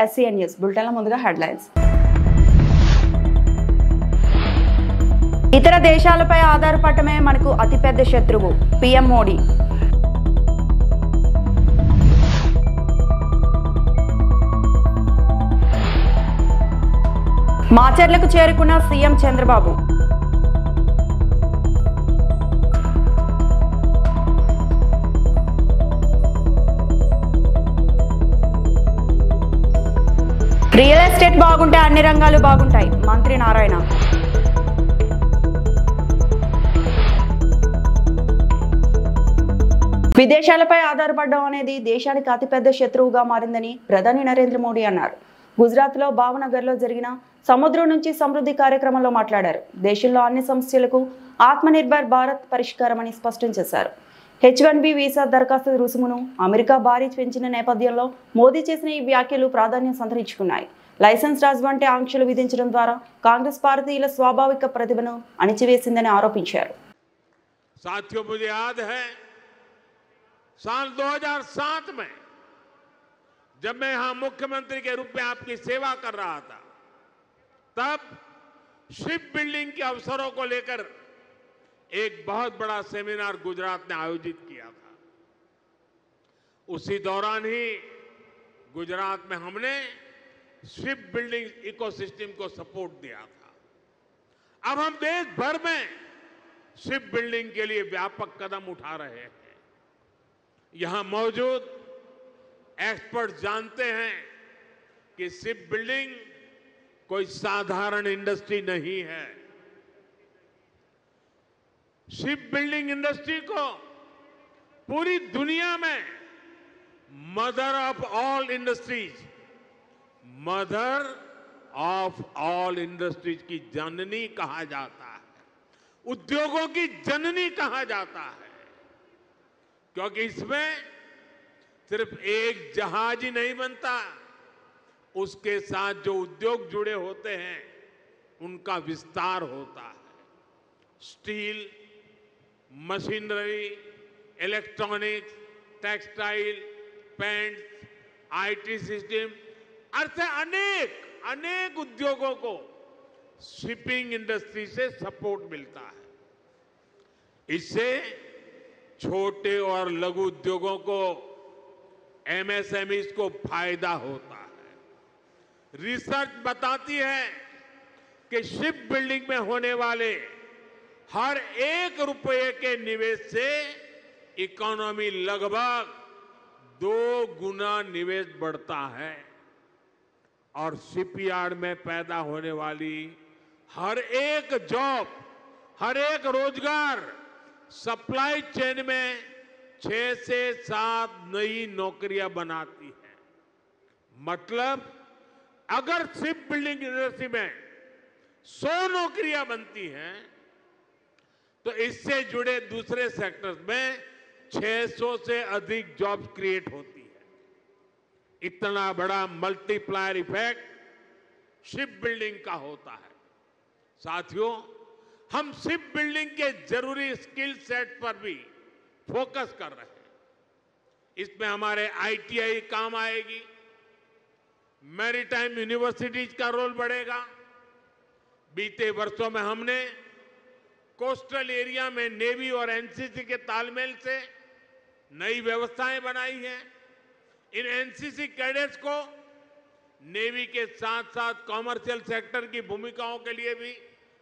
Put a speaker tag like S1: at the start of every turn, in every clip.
S1: SCN news బులెటిన్ల ముందుగా headlines. ఇతర దేశాలపై ఆధారపడటమే మనకు అతిపెద్ద శత్రువు PM మోడీ. మాచర్లకు చేరుకున్న సీఎం చంద్రబాబు. రియల్ ఎస్టేట్ బాగుంటే అన్ని రంగాలు బాగుంటాయి మంత్రి నారాయణ. విదేశాలపై ఆధారపడడం అనేది దేశానికి అతిపెద్ద శత్రువుగా మారిందని ప్రధాని నరేంద్ర మోడీ అన్నారు. గుజరాత్లో భావనగర్లో జరిగిన సముద్రం నుంచి సమృద్ధి కార్యక్రమంలో మాట్లాడారు. దేశంలో అన్ని సమస్యలకు ఆత్మనిర్భర్ భారత్ పరిష్కారమని స్పష్టం చేశారు. H1B వీసా దరఖాస్తు రుసుమును అమెరికా భారీ పెంచిన నేపథ్యంలో మోదీ చేసిన ఈ వ్యాఖ్యలు ప్రాధాన్యం సంతరించుకున్నాయి. లైసెన్స్ రాజ్ వంటి ఆంక్షలు విధించడం ద్వారా కాంగ్రెస్ పార్టీల స్వాభావిక ప్రతిభను అణిచివేసిందని ఆరోపించారు.
S2: साथियों, मुझे याद है साल 2007 में जब मैं यहां मुख्यमंत्री के रूप में आपकी सेवा कर रहा था, तब शिप बिल्डिंग के अवसरों को लेकर एक बहुत बड़ा सेमिनार गुजरात ने आयोजित किया था. उसी दौरान ही गुजरात में हमने शिप बिल्डिंग इकोसिस्टम को सपोर्ट दिया था. अब हम देश भर में शिप बिल्डिंग के लिए व्यापक कदम उठा रहे हैं. यहां मौजूद एक्सपर्ट जानते हैं कि शिप बिल्डिंग कोई साधारण इंडस्ट्री नहीं है. शिप बिल्डिंग इंडस्ट्री को पूरी दुनिया में मदर ऑफ ऑल इंडस्ट्रीज की जननी कहा जाता है, उद्योगों की जननी कहा जाता है, क्योंकि इसमें सिर्फ एक जहाज ही नहीं बनता, उसके साथ जो उद्योग जुड़े होते हैं उनका विस्तार होता है. Steel, machinery, electronics, textile, paint, IT system, ऐसे अनेक उद्योगों को शिपिंग इंडस्ट्री से सपोर्ट मिलता है. इससे छोटे और लघु उद्योगों को, MSMEs को फायदा होता है. रिसर्च बताती है कि शिप बिल्डिंग में होने वाले हर 1 रुपये के निवेश से इकोनॉमी लगभग 2 गुना निवेश बढ़ता है. और शिपयार्ड में पैदा होने वाली हर एक जॉब, हर एक रोजगार सप्लाई चेन में 6 से 7 नई नौकरियां बनाती है. मतलब अगर शिप बिल्डिंग इंडस्ट्री में 100 नौकरियां बनती हैं, तो इससे जुड़े दूसरे सेक्टर्स में 600 से अधिक जॉब्स क्रिएट होती है. इतना बड़ा मल्टीप्लायर इफेक्ट शिप बिल्डिंग का होता है. साथियों, हम शिप बिल्डिंग के जरूरी स्किल सेट पर भी फोकस कर रहे हैं. इसमें हमारे ITI काम आएगी, मैरीटाइम यूनिवर्सिटीज का रोल बढ़ेगा. बीते वर्षों में हमने कोस्टल एरिया में नेवी और NCC के तालमेल से नई व्यवस्थाएं बनाई हैं. इन NCC कैडेट्स को नेवी के साथ साथ कॉमर्शियल सेक्टर की भूमिकाओं के लिए भी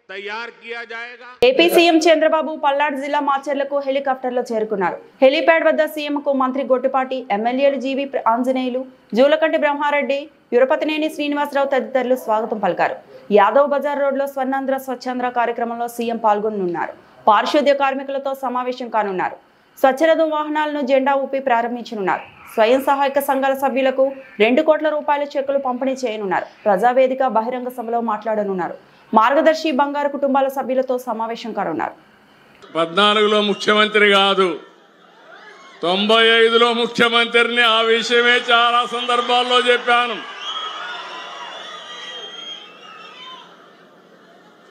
S2: తయారు किया जाएगा.
S1: ఏపీ సీఎం చంద్రబాబు పల్నాడు జిల్లా మాచర్లకు హెలికాప్టర్లో చేరుకున్నారు. హెలీప్యాడ్ వద్ద సీఎంకు మంత్రి గొట్టిపాటి, ఎమ్మెల్యేలు జీవి ఆంజనేయులు, జూలకంటి బ్రహ్మారెడ్డి, యురపతినేని శ్రీనివాసరావు తదితరులు స్వాగతం పలికారు. యాదవ్ బజార్ రోడ్లో స్వర్ణాంధ్ర స్వచ్ఛాంధ్ర కార్యక్రమంలో సీఎం పాల్గొనున్నారు. పారిశుద్ధ్య కార్మికులతో సమావేశం కానున్నారు. స్వచ్ఛరథం వాహనాలను జెండా ఊపి ప్రారంభించనున్నారు. స్వయం సహాయక సంఘాల సభ్యులకు 2 కోట్ల రూపాయల చెక్కులు పంపిణీ చేయనున్నారు. ప్రజావేదిక బహిరంగ సభలో మాట్లాడనున్నారు. మార్గదర్శి బంగారు కుటుంబాల సభ్యులతో సమావేశం కానున్నారు.
S3: 14లో ముఖ్యమంత్రి కాదు, 95లో ముఖ్యమంత్రిని. ఆ విషయమే చాలా సందర్భాల్లో చెప్పాను.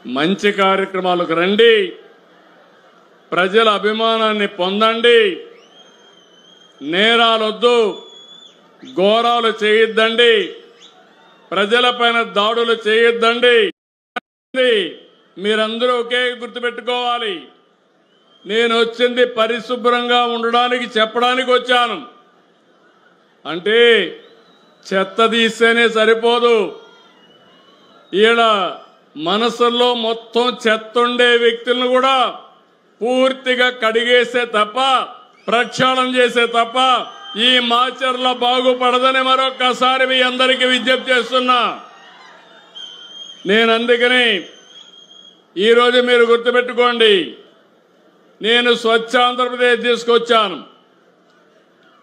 S3: మంచి కార్యక్రమాలకు రండి, ప్రజల అభిమానాన్ని పొందండి, నేరాలొద్దు, ఘోరాలు చేయొద్దండి, ప్రజలపైన దాడులు చేయొద్దండి. మీరందరూ ఒకే గుర్తుపెట్టుకోవాలి. నేను వచ్చింది పరిశుభ్రంగా ఉండడానికి చెప్పడానికి వచ్చాను. అంటే చెత్త తీస్తేనే సరిపోదు. ఈడ మనసుల్లో మొత్తం చెత్త ఉండే వ్యక్తులను కూడా పూర్తిగా కడిగేసే తప్ప, ప్రక్షాళన చేసే తప్ప ఈ మాచర్ల బాగుపడదని మరొక్కసారి మీ అందరికీ విజ్ఞప్తి చేస్తున్నా. నేను అందుకని ఈరోజు మీరు గుర్తుపెట్టుకోండి, నేను స్వచ్ఛ ఆంధ్రప్రదేశ్ తీసుకొచ్చాను.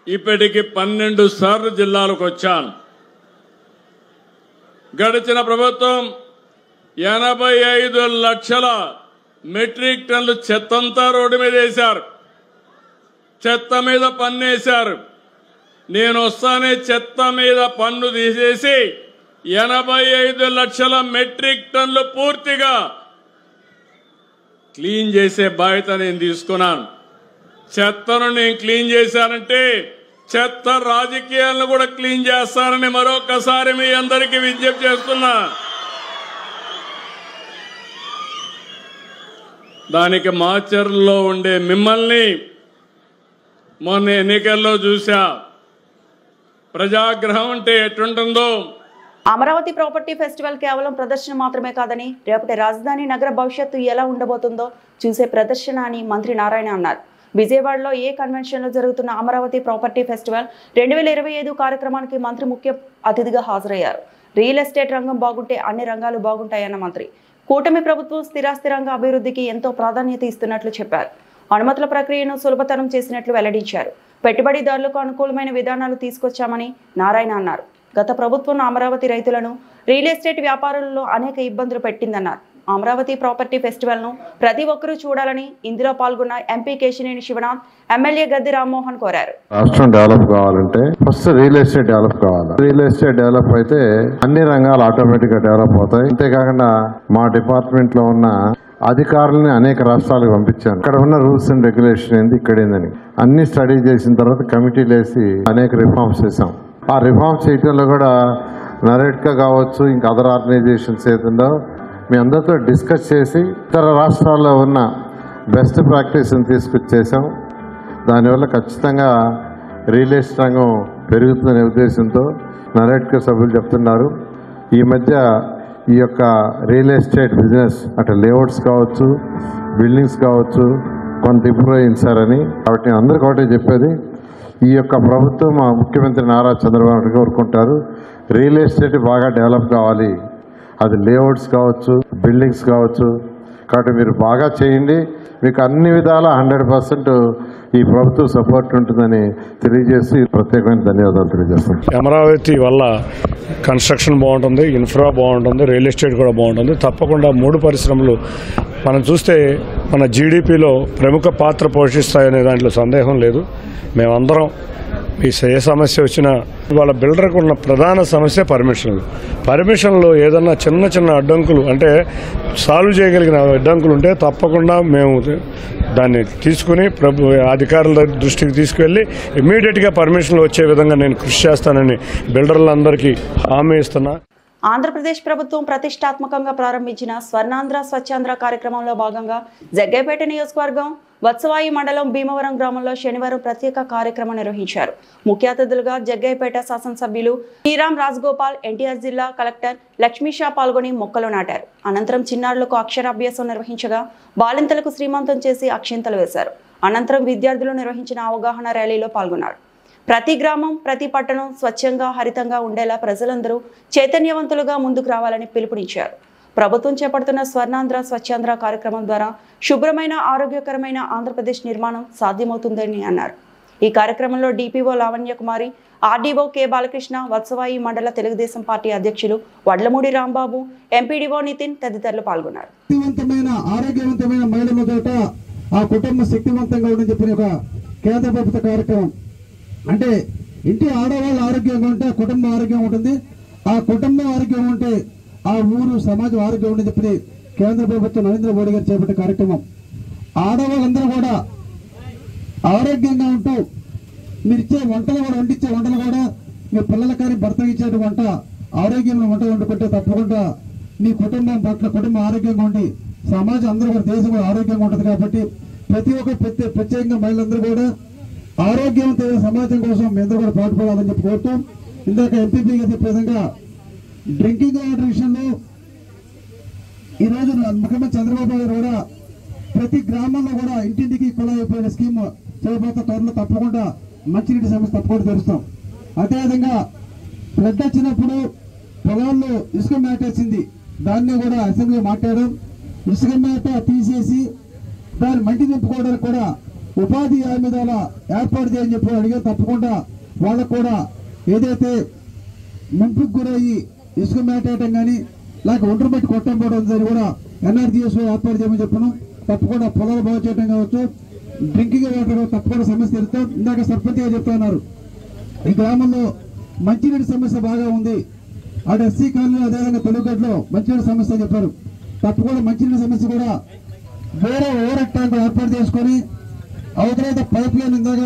S3: ఇప్పటికి 12 సార్లు జిల్లాలకు వచ్చాను. గడిచిన ప్రభుత్వం 85 లక్షల మెట్రిక్ టన్నులు చెత్తంతా రోడ్డు మీద వేశారు. చెత్త మీద పన్ను వేశారు. నేను వస్తానే చెత్త మీద పన్ను తీసేసి 85 లక్షల మెట్రిక్ టన్నులు పూర్తిగా క్లీన్ చేసే బాధ్యత నేను తీసుకున్నాను. చెత్తను నేను క్లీన్ చేశానంటే చెత్త రాజకీయాలను కూడా క్లీన్ చేస్తానని మరొకసారి మీ అందరికీ విజ్ఞప్తి చేస్తున్నా. దానికి మాచర్లలో ఉండే మిమ్మల్ని మొన్న ఎన్నికల్లో చూసా. ప్రజాగ్రహం అంటే ఎట్టుంటుందో.
S1: అమరావతి ప్రాపర్టీ ఫెస్టివల్ కేవలం ప్రదర్శన మాత్రమే కాదని రేపటి రాజధాని నగర భవిష్యత్తు ఎలా ఉండబోతుందో చూసే ప్రదర్శన అని మంత్రి నారాయణ అన్నారు. విజయవాడలో ఏ కన్వెన్షన్లో జరుగుతున్న అమరావతి ప్రాపర్టీ ఫెస్టివల్ 2025 కార్యక్రమానికి మంత్రి ముఖ్య అతిథిగా హాజరయ్యారు. రియల్ ఎస్టేట్ రంగం బాగుంటే అన్ని రంగాలు బాగుంటాయన్న మంత్రి కూటమి ప్రభుత్వం స్థిరాస్తి రంగ అభివృద్ధికి ఎంతో ప్రాధాన్యత ఇస్తున్నట్లు చెప్పారు. అనుమతుల ప్రక్రియను సులభతరం చేసినట్లు వెల్లడించారు. పెట్టుబడిదారులకు అనుకూలమైన విధానాలు తీసుకొచ్చామని నారాయణ అన్నారు. గత ప్రభుత్వం అమరావతి రైతులను రియల్ ఎస్టేట్ వ్యాపారులలో అనేక ఇబ్బందులు పెట్టిందన్నారు. అమరావతి ప్రాపర్టీ ఫెస్టివల్ ను ప్రతి ఒక్కరూ చూడాలని ఇందులో పాల్గొన్న ఎంపీ కేశినేని శివనాథ్, ఎమ్మెల్యే గద్ది రామ్మోహన్ కోరారు.
S4: రాష్ట్రం డెవలప్ కావాలంటే ఫస్ట్ రియల్ ఎస్టేట్ డెవలప్ కావాలి. రియల్ ఎస్టేట్ డెవలప్ అయితే అన్ని రంగాలు ఆటోమేటిక్ గా డెవలప్ అవుతాయి. అంతేకాకుండా మా డిపార్ట్మెంట్ లో ఉన్న అధికారులని అనేక రాష్ట్రాలకు పంపించాను. ఇక్కడ ఉన్న రూల్స్ అండ్ రెగ్యులేషన్ ఏంది, ఇక్కడ ఏందని అన్ని స్టడీ చేసిన తర్వాత కమిటీలు వేసి అనేక రిఫార్మ్స్ చేశాం. ఆ రిఫార్మ్స్ చేయడంలో కూడా నరేట్కా కావచ్చు, ఇంకా అదర్ ఆర్గనైజేషన్స్ ఏదో మీ అందరితో డిస్కస్ చేసి ఇతర రాష్ట్రాల్లో ఉన్న బెస్ట్ ప్రాక్టీస్ని తీసుకొచ్చేసాం. దానివల్ల ఖచ్చితంగా రియల్ ఎస్టేట్ రంగం పెరుగుతుందనే ఉద్దేశంతో నరేట్కా సభ్యులు చెప్తున్నారు. ఈ మధ్య ఈ యొక్క రియల్ ఎస్టేట్ బిజినెస్ అటు లేఅవుట్స్ కావచ్చు, బిల్డింగ్స్ కావచ్చు కొంత ఇంప్రూవ్ అయింది కాబట్టి నేను అందరికీ ఒకటే చెప్పేది, ఈ యొక్క ప్రభుత్వం మా ముఖ్యమంత్రి నారా చంద్రబాబు నాయుడు కోరుకుంటారు రియల్ ఎస్టేట్ బాగా డెవలప్ కావాలి. అది లేఅవుట్స్ కావచ్చు, బిల్డింగ్స్ కావచ్చు. కాబట్టి మీరు బాగా చేయండి. మీకు అన్ని విధాల 100% ఈ ప్రభుత్వం సపోర్ట్ ఉంటుందని తెలియజేసి ప్రత్యేకమైన ధన్యవాదాలు తెలియజేస్తాం.
S5: అమరావతి వల్ల కన్స్ట్రక్షన్ బాగుంటుంది, ఇన్ఫ్రా బాగుంటుంది, రియల్ ఎస్టేట్ కూడా బాగుంటుంది. తప్పకుండా 3 పరిశ్రమలు మనం చూస్తే మన జీడిపిలో ప్రముఖ పాత్ర పోషిస్తాయనే దాంట్లో సందేహం లేదు. మేమందరం ఏ సమస్య వచ్చినా వాళ్ళ బిల్డర్కు ఉన్న ప్రధాన సమస్య పర్మిషన్లు ఏదన్నా చిన్న చిన్న అడ్డంకులు అంటే సాల్వ్ చేయగలిగిన అడ్డంకులు ఉంటే తప్పకుండా మేము దాన్ని తీసుకుని అధికారుల దృష్టికి తీసుకువెళ్ళి ఇమ్మీడియట్గా పర్మిషన్లు వచ్చే విధంగా నేను కృషి చేస్తానని బిల్డర్లందరికీ హామీ ఇస్తున్నా.
S1: ఆంధ్రప్రదేశ్ ప్రభుత్వం ప్రతిష్టాత్మకంగా ప్రారంభించిన స్వర్ణాంధ్ర స్వచ్ఛాంధ్ర కార్యక్రమంలో భాగంగా జగ్గైపేట నియోజకవర్గం వత్సవాయి మండలం భీమవరం గ్రామంలో శనివారం ప్రత్యేక కార్యక్రమం నిర్వహించారు. ముఖ్య అతిథులుగా జగ్గైపేట శాసనసభ్యులు శ్రీరామ్ రాజగోపాల్, ఎన్టీఆర్ జిల్లా కలెక్టర్ లక్ష్మీషా పాల్గొని మొక్కలు నాటారు. అనంతరం చిన్నారులకు అక్షరాభ్యాసం నిర్వహించగా బాలింతలకు శ్రీమంతం చేసి అక్షింతలు వేశారు. అనంతరం విద్యార్థులు నిర్వహించిన అవగాహన ర్యాలీలో పాల్గొన్నారు. ప్రతి గ్రామం, ప్రతి పట్టణం స్వచ్ఛంగా, హరితంగా ఉండేలా ప్రజలందరూ చైతన్యవంతులుగా ముందుకు రావాలని పిలుపునిచ్చారు. ప్రభుత్వం చేపడుతున్న స్వర్ణాంధ్ర స్వచ్ఛాంధ్ర కార్యక్రమం ద్వారా శుభ్రమైన, ఆరోగ్యకరమైన ఆంధ్రప్రదేశ్ నిర్మాణం సాధ్యమవుతుందని అన్నారు. ఈ కార్యక్రమంలో డిపిఓ లావణ్య కుమారి, ఆర్డీఓ కె బాలకృష్ణ, వత్సవాయి మండల తెలుగుదేశం పార్టీ అధ్యక్షులు వడ్లమూడి రాంబాబు, ఎంపీడీఓ నితిన్ తదితరులు పాల్గొన్నారు.
S6: ఆరోగ్యవంతమైన మహిళలతోట ఆ కుటుంబం శక్తివంతంగా ఉందని చెప్పిన ఒక కేంద్ర ప్రభుత్వ కార్యక్రమం. అంటే ఇంటి ఆడవాళ్ళు ఆరోగ్యంగా ఉంటే కుటుంబం ఆరోగ్యంగా ఉంటుంది, ఆ కుటుంబం ఆరోగ్యం ఉంటే ఆ ఊరు సమాజం ఆరోగ్యం ఉందని చెప్పి కేంద్ర ప్రభుత్వం నరేంద్ర మోడీ గారు చేపట్టే కార్యక్రమం. ఆడవాళ్ళందరూ కూడా ఆరోగ్యంగా ఉంటూ మీరు ఇచ్చే వంటలు కూడా, వండించే వంటలు కూడా మీ పిల్లల కానీ భర్తకి ఇచ్చే వంట ఆరోగ్యంగా వండుకుంటే తప్పకుండా మీ కుటుంబం పట్ల కుటుంబం ఆరోగ్యంగా ఉండి సమాజం అందరూ కూడా దేశం కూడా ఆరోగ్యంగా ఉంటుంది. కాబట్టి ప్రతి ఒక్క ప్రత్యేకంగా మహిళలందరూ కూడా ఆరోగ్యవంతమైన సమాజం కోసం మీ అందరూ కూడా పాటుపడాలని చెప్పి కోరుతూ, ఇందాక ఎంపీపీ గారు చెప్పే విధంగా డ్రింకింగ్ వాటర్ విషయంలో ఈరోజు ముఖ్యమంత్రి చంద్రబాబు గారు కూడా ప్రతి గ్రామంలో కూడా ఇంటింటికి కుళాయి అయిపోయిన స్కీమ్ చేయబోతే త్వరలో తప్పకుండా మంచినీటి సమస్య తప్పకుండా తెరుస్తాం. అదేవిధంగా ఫ్లడ్ వచ్చినప్పుడు పొలాల్లో ఇసుక మేటేసింది, దాన్ని కూడా అసెంబ్లీ మాట్లాడడం, ఇసుక మేట తీసేసి దాన్ని మంటి నింపుకోవడానికి కూడా ఉపాధి హామీ ద్వారా ఏర్పాటు చేయని చెప్పి అడిగారు. తప్పకుండా వాళ్ళకు కూడా ఏదైతే ముంపుకు గురయ్యి ఇసుక మేటేయటం కానీ లేక ఒంటరి పెట్టి కొట్టం పోవడం దాన్ని కూడా ఎన్ఆర్జీఎస్ ఏర్పాటు చేయమని చెప్పను. తప్పకుండా పొలాలు బాగు చేయడం కావచ్చు, డ్రింకింగ్ వాటర్ తప్పకుండా సమస్య తెలుస్తాం. ఇందాక సర్పంచ్ గారు చెప్తున్నారు ఈ గ్రామంలో మంచినీటి సమస్య బాగా ఉంది, అటు ఎస్సీ కాలనీలో అదేవిధంగా తెలుగుగడ్డలో మంచినీటి సమస్య చెప్పారు. తప్పకుండా మంచినీటి సమస్య కూడా వేరే ఓవర్ ట్యాంక్ ఏర్పాటు చేసుకొని అవతలైతే పైప్ లైన్ ఇందాక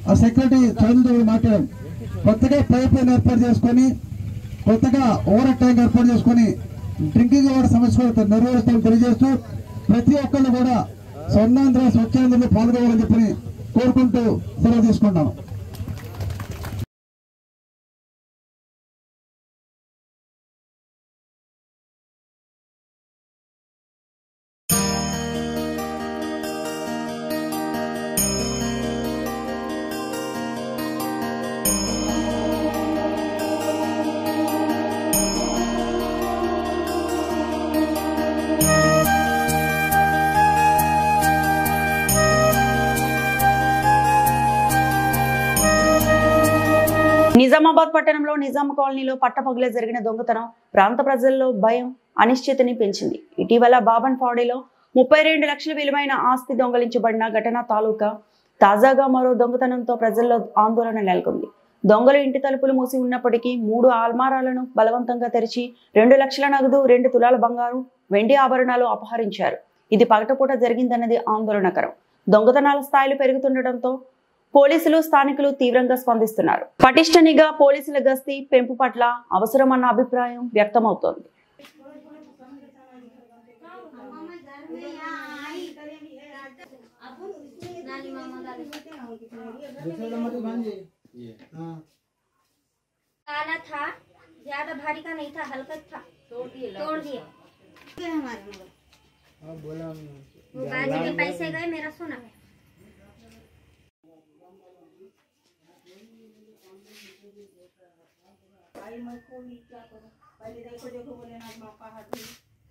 S6: ఆ సెక్రటరీ చైర్మన్తో మాట్లాడాం, కొత్తగా పైప్ లైన్ ఏర్పాటు చేసుకొని కొత్తగా ఓవర్ ట్యాంక్ ఏర్పాటు చేసుకొని డ్రింకింగ్ వాటర్ సమస్య కూడా నెరవేరుస్తామని తెలియజేస్తూ ప్రతి ఒక్కళ్ళు కూడా స్వర్ణాంధ్ర స్వచ్ఛాంధ్రలో పాల్గొవాలని చెప్పి కోరుకుంటూ సెలవు తీసుకుంటాం.
S1: నిజామాబాద్ పట్టణంలో నిజాం కాలనీలో పట్టపగలే జరిగిన దొంగతనం ప్రాంత ప్రజల్లో భయం అనిశ్చితిని పెంచింది. ఇటీవల బాబన్ ఫాడీలో 32 లక్షల విలువైన ఆస్తి దొంగలించబడిన ఘటన తాలూకా తాజాగా మరో దొంగతనంతో ప్రజల్లో ఆందోళన నెలకొంది. దొంగలు ఇంటి తలుపులు మూసి ఉన్నప్పటికీ 3 అల్మారాలను బలవంతంగా తెరిచి 2 లక్షల నగదు, 2 తులాల బంగారు, వెండి ఆభరణాలు అపహరించారు. ఇది పగటపూట జరిగిందన్నది ఆందోళనకరం. దొంగతనాల స్థాయిలు పెరుగుతుండటంతో పోలీసులు, స్థానికులు తీవ్రంగా స్పందిస్తున్నారు. పటిష్ట నిఘా, పోలీసుల గస్తీ పెంపు పట్ల అవసరమన్న అభిప్రాయం వ్యక్తమవుతోంది.
S7: काला था, ज्यादा भारी का नहीं था, हल्का था, तोड़ दिया। वो बाजी के पैसे गए, मेरा सोना।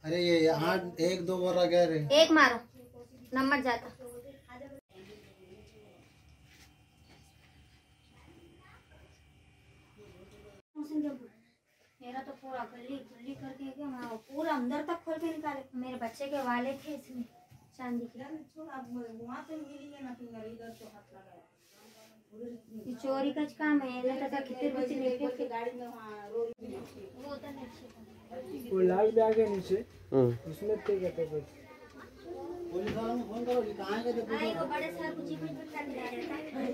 S8: अरे ये यहाँ 1-2 बार गए रे,
S7: एक मारो नंबर जाता। मेरा तो पूरा गली करके क्या पूरा अंदर तक खोल के निकाले। मेरे बच्चे के वाले थे इसमें चांदी के। ये चोरी का काम है, लगता कितने बच्चे लेके के गाड़ी में वहां रोड वो तो नहीं
S9: वो लाल भी आ गया नीचे, उसमें पे कहते हैं
S8: पुलिस वालों को फोन करो, कहाँ गए थे?
S7: आई वो बड़े सर कुछ भी करने आ जाता है।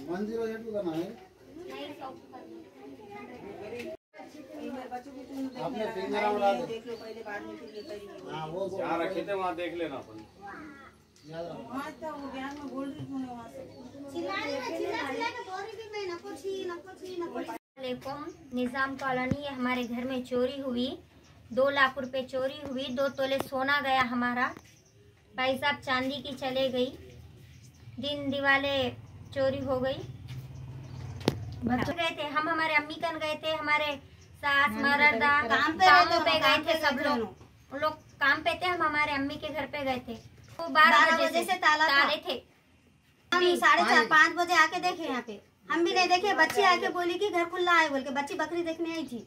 S8: 108 करना है।
S7: नहीं सब
S8: आपने फिंगर उड़ा दे, देख लो पहले बाद में फिर हां वो जहां रखे थे वहां देख लेना अपन, याद रखो। हां तो वो बयान में बोल रही हूं वहां से चिल्ला के बोल रही थी मैं नको छी।
S7: निजाम कॉलोनी हमारे घर में चोरी हुई, 2 लाख रुपए चोरी हुई, 2 तोले सोना गया हमारा, भाई साहब चांदी की चले गई, दिन दिवाले चोरी हो गई। बच्चे गए थे, हम हमारे अम्मी कन गए थे, हमारे सास मर्द काम पे गए थे, सब लोग काम पे थे, हम हमारे अम्मी के घर पे गए थे। वो 12 बजे से ताले थे।
S10: हम 4:30-5 बजे आके देखे, यहाँ पे हम भी नहीं देखे, बच्ची आके बोली कि घर खुला है बोल के, बच्ची बकरी देखने आई थी।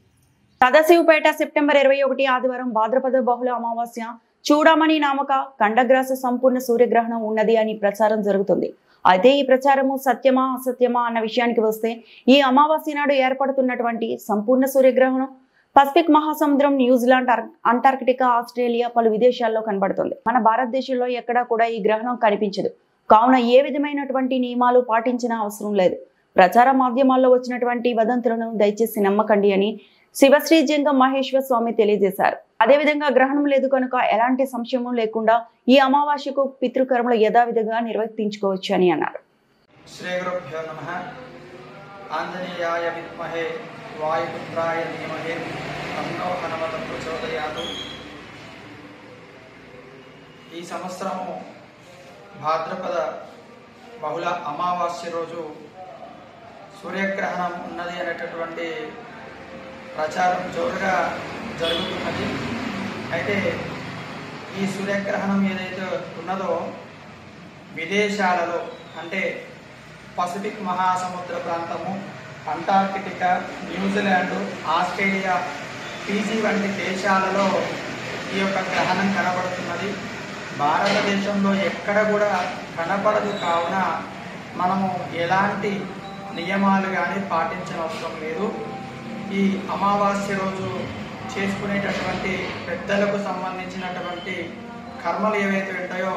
S1: సదాశివపేట సెప్టెంబర్ 21 ఆదివారం భాద్రపద బహుళ అమావాస్య చూడమని నామక ఖండగ్రాస సంపూర్ణ సూర్యగ్రహణం ఉన్నది అని ప్రచారం జరుగుతుంది. అయితే ఈ ప్రచారము సత్యమా అసత్యమా అన్న విషయానికి వస్తే ఈ అమావాస్య నాడు ఏర్పడుతున్నటువంటి సంపూర్ణ సూర్యగ్రహణం పసిఫిక్ మహాసముద్రం, న్యూజిలాండ్, అంటార్కిటికా, ఆస్ట్రేలియా, పలు విదేశాల్లో కనబడుతుంది. మన భారతదేశంలో ఎక్కడా కూడా ఈ గ్రహణం కనిపించదు. కావున ఏ విధమైనటువంటి నియమాలు పాటించిన అవసరం లేదు. ప్రచార మాధ్యమాల్లో వచ్చినటువంటి వదంతులను దయచేసి నమ్మకండి అని శివశ్రీ జంగం మహేశ్వర స్వామి తెలియజేశారు. అదేవిధంగా గ్రహణం లేదు కనుక ఎలాంటి సంశయం లేకుండా ఈ అమావాస్యకు పితృకర్మలు యథావిధిగా నిర్వర్తించుకోవచ్చు అని అన్నారు.
S11: శ్రీ గురుభ్యో నమః. ఆంజనేయాయ విద్మహే వాయుపుత్రాయ ధీమహి తన్నో హనుమత్ ప్రచోదయాత్. ఈ సంవత్సరము భాద్రపద బహుళ అమావాస్య రోజు సూర్యగ్రహణం ఉన్నది అనేటటువంటి ప్రచారం జోరుగా జరుగుతున్నది. అయితే ఈ సూర్యగ్రహణం ఏదైతే ఉన్నదో విదేశాలలో అంటే పసిఫిక్ మహాసముద్ర ప్రాంతము, అంటార్కిటికా, న్యూజిలాండ్, ఆస్ట్రేలియా, ఫీజీ వంటి దేశాలలో ఈ యొక్క గ్రహణం కనబడుతున్నది. భారతదేశంలో ఎక్కడ కూడా కనపడదు. కావున మనము ఎలాంటి నియమాలు కానీ పాటించిన అవసరం లేదు. ఈ అమావాస్య రోజు చేసుకునేటటువంటి పెద్దలకు సంబంధించినటువంటి కర్మలు ఏవైతే ఉంటాయో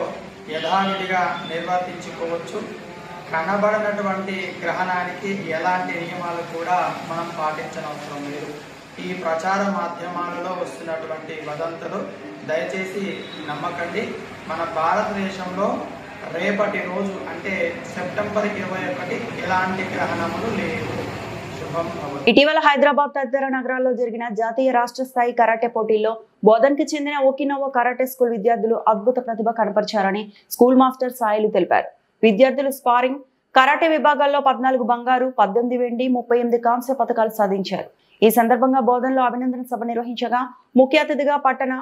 S11: యథావిధిగా నిర్వర్తించుకోవచ్చు. కనబడినటువంటి గ్రహణానికి ఎలాంటి నియమాలు కూడా మనం పాటించనవసరం లేదు. ఈ ప్రచార మాధ్యమాలలో వస్తున్నటువంటి వదంతులు దయచేసి నమ్మకండి. మన భారతదేశంలో రేపటి రోజు అంటే సెప్టెంబర్ 21 ఎలాంటి గ్రహణములు లేవు.
S1: ఇటీవల హైదరాబాద్ తదితర నగరాల్లో జరిగిన జాతీయ రాష్ట్ర స్థాయి కరాటే పోటీల్లో బోధన్కి చెందిన ఓకినోవా కరాటే స్కూల్ విద్యార్థులు అద్భుత ప్రతిభ కనపరిచారని స్కూల్ మాస్టర్ సాయిలు తెలిపారు. విద్యార్థులు స్పారింగ్, కరాటే విభాగాల్లో 14 బంగారు, 18 వెండి, 38 కాంస్య పథకాలు సాధించారు. ఈ సందర్భంగా బోధనలో అభినందన సభ నిర్వహించగా ముఖ్య అతిథిగా పట్టణ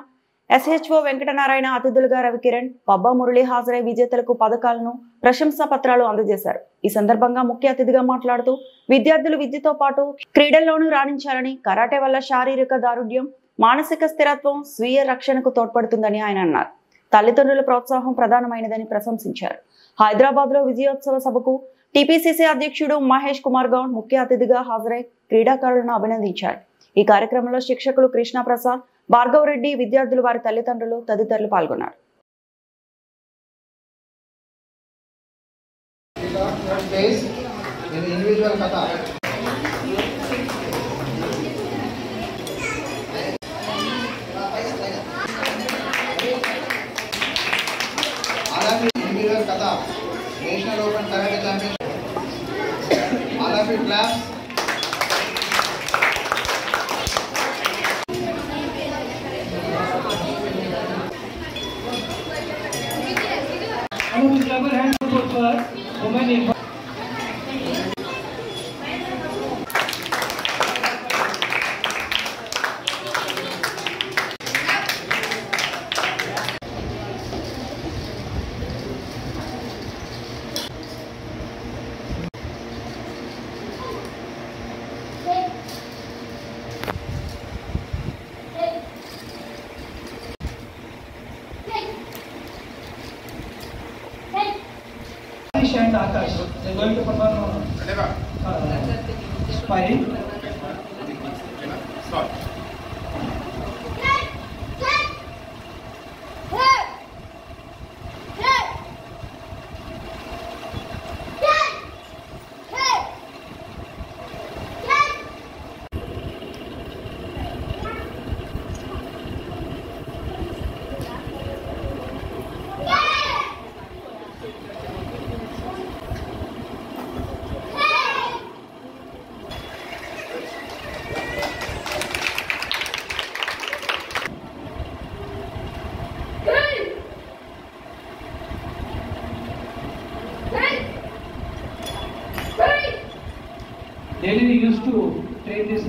S1: SHO వెంకటనారాయణ, అతిథులుగా రవికిరణ్, పబ్బా మురళి హాజరై విజేతలకు పథకాలను, ప్రశంసా పత్రాలు అందజేశారు. ఈ సందర్భంగా ముఖ్య అతిథిగా మాట్లాడుతూ విద్యార్థులు విద్యతో పాటు క్రీడల్లోనూ రాణించాలని, కరాటే వల్ల శారీరక దారుఢ్యం, మానసిక స్థిరత్వం, స్వీయ రక్షణకు తోడ్పడుతుందని ఆయన అన్నారు. తల్లిదండ్రుల ప్రోత్సాహం ప్రధానమైనదని ప్రశంసించారు. హైదరాబాద్ లో విజయోత్సవ సభకు TPCC అధ్యక్షుడు మహేష్ కుమార్ గౌడ్ ముఖ్య అతిథిగా హాజరై క్రీడాకారులను అభినందించారు. ఈ కార్యక్రమంలో శిక్షకులు కృష్ణప్రసాద్, భార్గవ్ రెడ్డి, విద్యార్థులు, వారి తల్లిదండ్రులు తదితరులు పాల్గొన్నారు.
S11: National open karate championship all of you class. And Akash, they're going to perform sparring. Start. Daily we used to train this.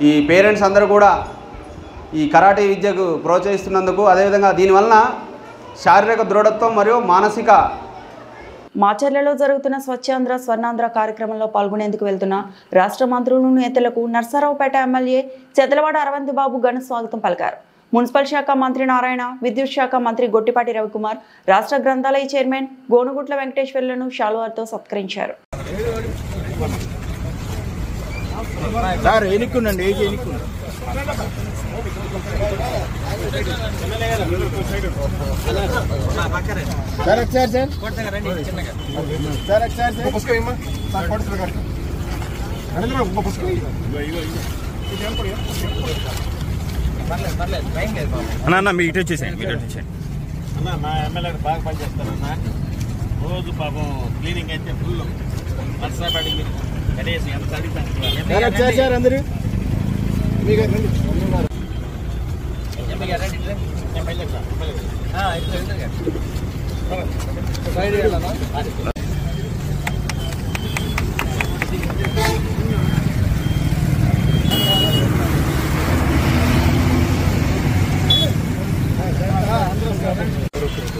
S12: ఈ పేరెంట్స్ అందరూ కూడా ఈ కరాటే విద్యకు ప్రోత్సహిస్తున్నందుకు, అదేవిధంగా దీనివలన శారీరక దృఢత్వం మరియు మానసిక.
S1: మాచర్లలో జరుగుతున్న స్వచ్ఛాంధ్ర స్వర్ణాంధ్ర కార్యక్రమంలో పాల్గొనేందుకు వెళ్తున్న రాష్ట్ర మంత్రులు, నేతలకు నర్సరావుపేట ఎమ్మెల్యే చెదలవాడ అరవింద్ బాబు ఘన స్వాగతం పలికారు. మున్సిపల్ శాఖ మంత్రి నారాయణ, విద్యుత్ శాఖ మంత్రి గొట్టిపాటి రవికుమార్, రాష్ట్ర గ్రంథాలయ చైర్మన్ గోనుగుట్ల వెంకటేశ్వర్లను శాలువాతో సత్కరించారు.
S13: అన్న మీ ఇటు వచ్చేసేయండి, మీరు వచ్చేసేయండి అన్న. మా ఎమ్మెల్యే బాగా పనిచేస్తారన్న. రోజు పాపం క్లీనింగ్ అయితే ఫుల్ నర్సాపేట కనీసం ఎంత చదివిస్తాను అందరూ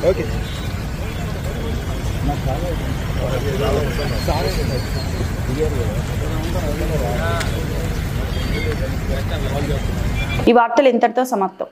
S13: ఓకే.
S1: ఈ వార్తలు ఇంతటితో సమాప్తం.